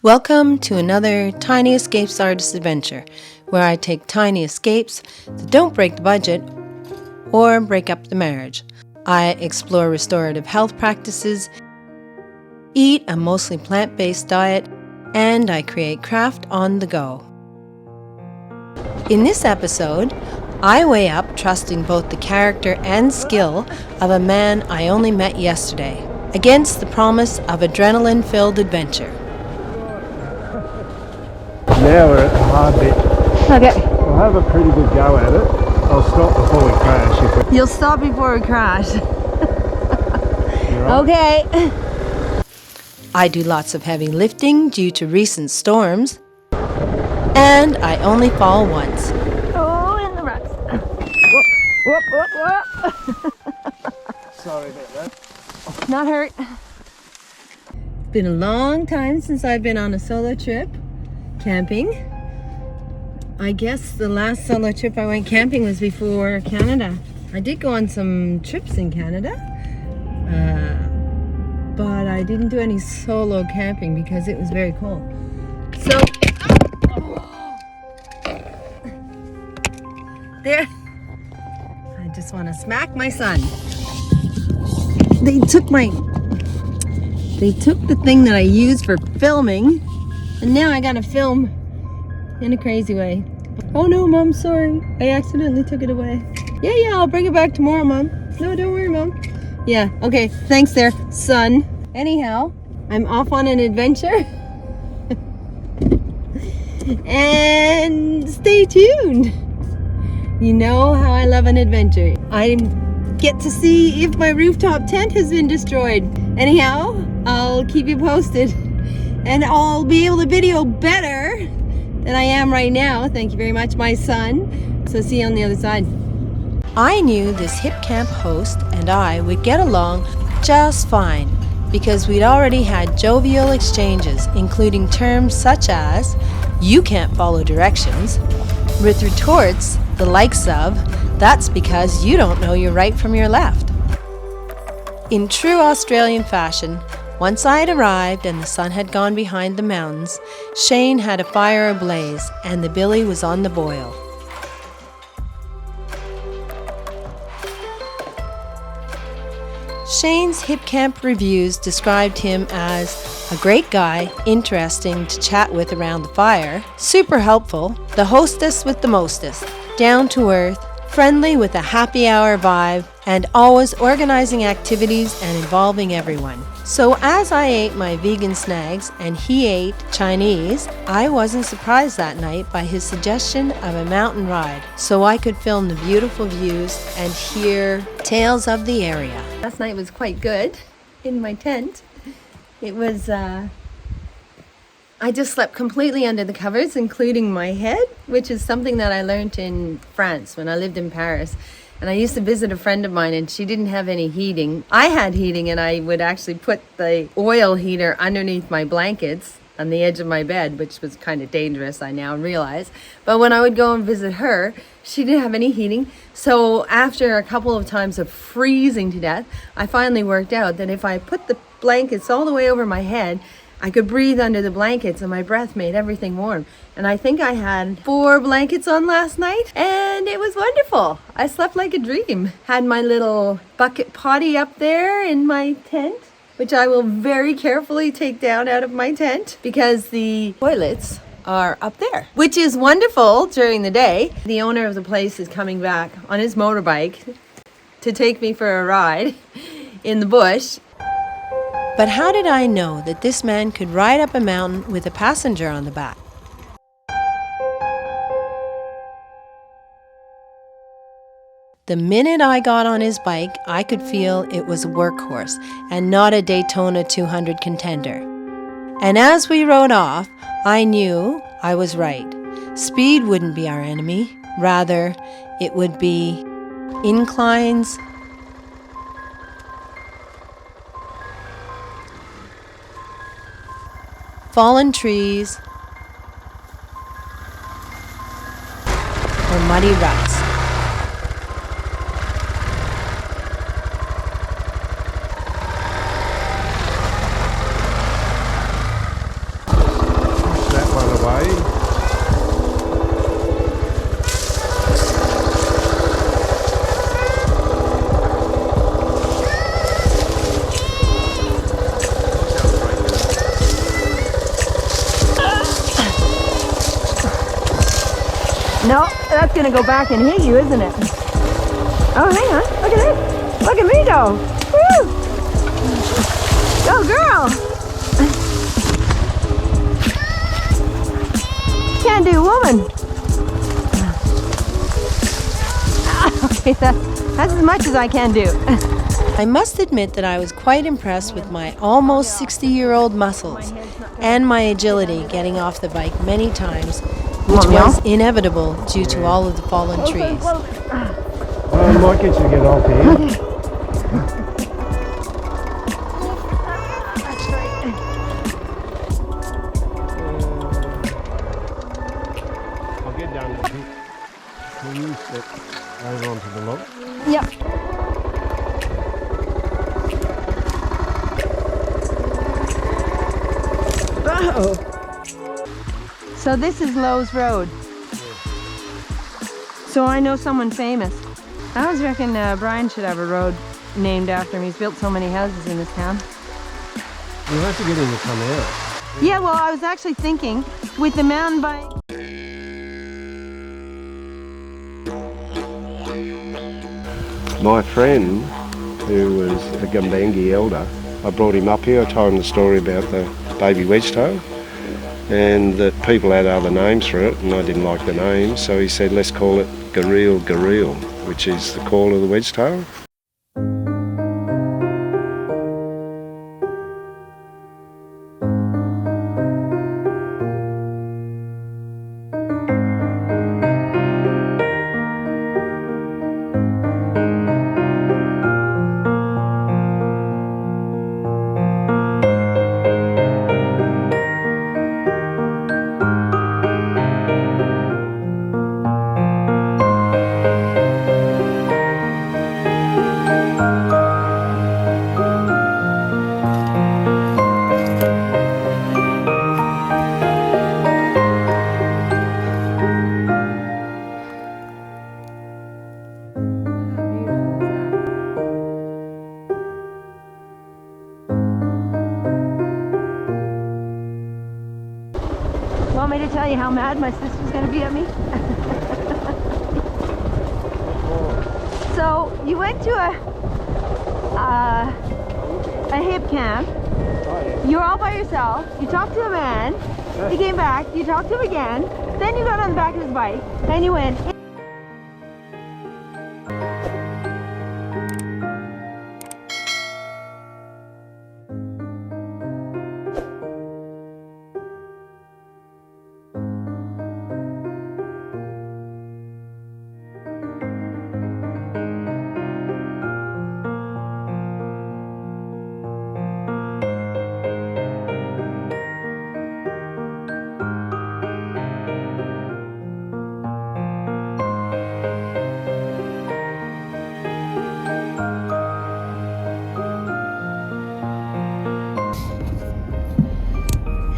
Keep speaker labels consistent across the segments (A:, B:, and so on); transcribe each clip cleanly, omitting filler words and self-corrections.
A: Welcome to another Tiny Escapes Artist Adventure, where I take tiny escapes that don't break the budget or break up the marriage. I explore restorative health practices, eat a mostly plant-based diet, and I create craft on the go. In this episode, I weigh up trusting both the character and skill of a man I only met yesterday against the promise of adrenaline-filled adventure.
B: Now we're at the hard bit.
C: Okay.
B: We'll have a pretty good go at it. I'll stop before we crash.
C: You'll stop before we crash.
B: Right.
C: Okay.
A: I do lots of heavy lifting due to recent storms, and I only fall once.
C: Oh, in the ruts. Whoop, whoop, whoop.
B: Sorry about that.
C: Not hurt.
A: It's been a long time since I've been on a solo trip camping. I guess the last solo trip I went camping was before Canada. I did go on some trips in Canada, but I didn't do any solo camping because it was very cold. So, there, I just want to smack my son. They took the thing that I used for filming, and now I gotta film in a crazy way. Oh no, Mom, sorry. I accidentally took it away. Yeah, I'll bring it back tomorrow, Mom. No, don't worry, Mom. Yeah, okay, thanks there, son. Anyhow, I'm off on an adventure. And stay tuned. You know how I love an adventure. I get to see if my rooftop tent has been destroyed. Anyhow, I'll keep you posted. And I'll be able to video better than I am right now. Thank you very much, my son. So see you on the other side. I knew this hip camp host and I would get along just fine because we'd already had jovial exchanges, including terms such as, "You can't follow directions," with retorts the likes of, "That's because you don't know your right from your left." In true Australian fashion, once I had arrived and the sun had gone behind the mountains, Shane had a fire ablaze and the billy was on the boil. Shane's hip camp reviews described him as a great guy, interesting to chat with around the fire, super helpful, the hostess with the mostest, down to earth, friendly with a happy hour vibe, and always organizing activities and involving everyone. So as I ate my vegan snags and he ate Chinese, I wasn't surprised that night by his suggestion of a mountain ride so I could film the beautiful views and hear tales of the area. Last night was quite good in my tent. It was, I just slept completely under the covers, including my head, which is something that I learned in France when I lived in Paris. And I used to visit a friend of mine and she didn't have any heating. I had heating and I would actually put the oil heater underneath my blankets on the edge of my bed, which was kind of dangerous, I now realize. But when I would go and visit her, she didn't have any heating. So after a couple of times of freezing to death, I finally worked out that if I put the blankets all the way over my head, I could breathe under the blankets and my breath made everything warm. And I think I had 4 blankets on last night and it was wonderful. I slept like a dream. Had my little bucket potty up there in my tent, which I will very carefully take down out of my tent because the toilets are up there, which is wonderful during the day. The owner of the place is coming back on his motorbike to take me for a ride in the bush. But how did I know that this man could ride up a mountain with a passenger on the back? The minute I got on his bike, I could feel it was a workhorse and not a Daytona 200 contender. And as we rode off, I knew I was right. Speed wouldn't be our enemy. Rather, it would be inclines, fallen trees, or muddy ruts.
B: away.
C: No, that's gonna go back and hit you, isn't it? Oh, hang on. Look at this. Look at me go. Woo! Go, girl. Can do, woman. Okay, that's as much as I can do.
A: I must admit that I was quite impressed with my almost 60-year-old muscles and my agility getting off the bike many times, which was inevitable due to all of the fallen trees.
B: I might get you to get off here. I'll get down to it. Will you step over onto the log?
C: Yep. Oh. So this is Lowe's Road. So I know someone famous. I always reckon Brian should have a road named after him. He's built so many houses in this town.
B: You'll have to get him to come out.
C: Yeah, well, I was actually thinking with the mountain bike.
B: My friend, who was a Gumbaynggirr elder, I brought him up here. I told him the story about the baby wedgetail and that people had other names for it, and I didn't like the name, so he said, let's call it Gareel Gareel, which is the call of the wedgetail.
C: Want me to tell you how mad my sister's gonna be at me? So you went to a hip camp. You were all by yourself. You talked to a man. He came back. You talked to him again. Then you got on the back of his bike and you went.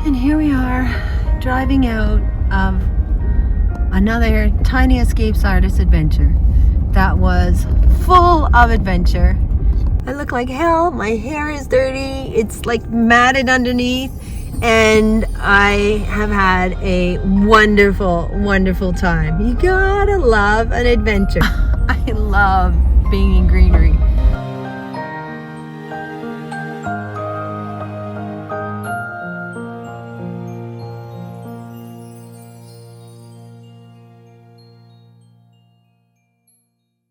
A: And here we are, driving out of another Tiny Escapes Artist adventure that was full of adventure. I look like hell, my hair is dirty, it's like matted underneath, and I have had a wonderful, wonderful time. You gotta love an adventure. I love being in greenery.